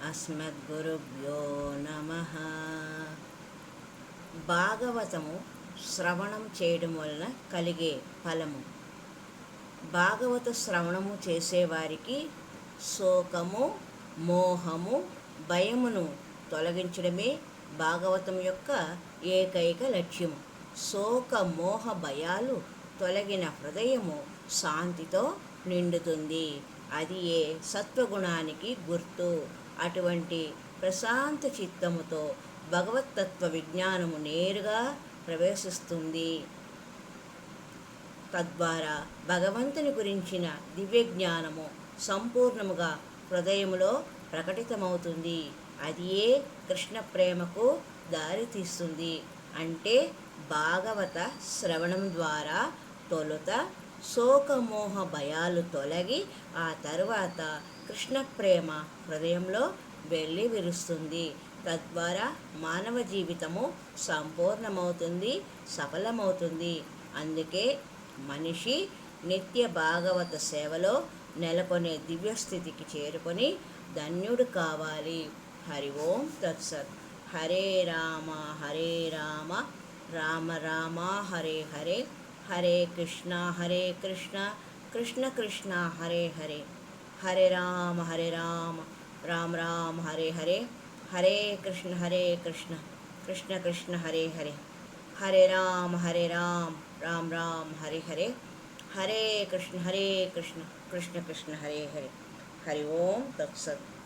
అస్మద్గురుభ్యో నమః. భాగవతము శ్రవణం చేయడం వలన కలిగే ఫలము. భాగవత శ్రవణము చేసేవారికి శోకము, మోహము, భయమును తొలగించడమే భాగవతం యొక్క ఏకైక లక్ష్యము. శోక మోహ భయాలు తొలగిన హృదయము శాంతితో నిండుతుంది. అది ఏ సత్వగుణానికి గుర్తు. అటువంటి ప్రశాంత చిత్తముతో భగవత్తత్వ విజ్ఞానము నేరుగా ప్రవేశిస్తుంది. తద్వారా భగవంతుని గురించిన దివ్య జ్ఞానము సంపూర్ణముగా హృదయములో ప్రకటితమవుతుంది. అది ఏ కృష్ణ ప్రేమకు దారితీస్తుంది. అంటే భాగవత శ్రవణం ద్వారా తొలుత శోకమోహ భయాలు తొలగి ఆ తరువాత కృష్ణ ప్రేమ హృదయంలో వెళ్ళి విరుస్తుంది. తద్వారా మానవ జీవితము సంపూర్ణమవుతుంది, సఫలమవుతుంది. అందుకే మనిషి నిత్య భాగవత సేవలో నెలకొనే దివ్యస్థితికి చేరుకొని ధన్యుడు కావాలి. హరి ఓం తత్సత్. హరే రామ రామ రామ హరే హరే, హరే కృష్ణ కృష్ణ కృష్ణ హరే హరే, హరే రామ రామ రామ హరే హరే, హరే కృష్ణ కృష్ణ కృష్ణ హరే హరే, హరే రామ రామ రామ హరే హరే, హరే కృష్ణ కృష్ణ కృష్ణ కృష్ణ హరే హరే. హరి ఓం తత్సత్.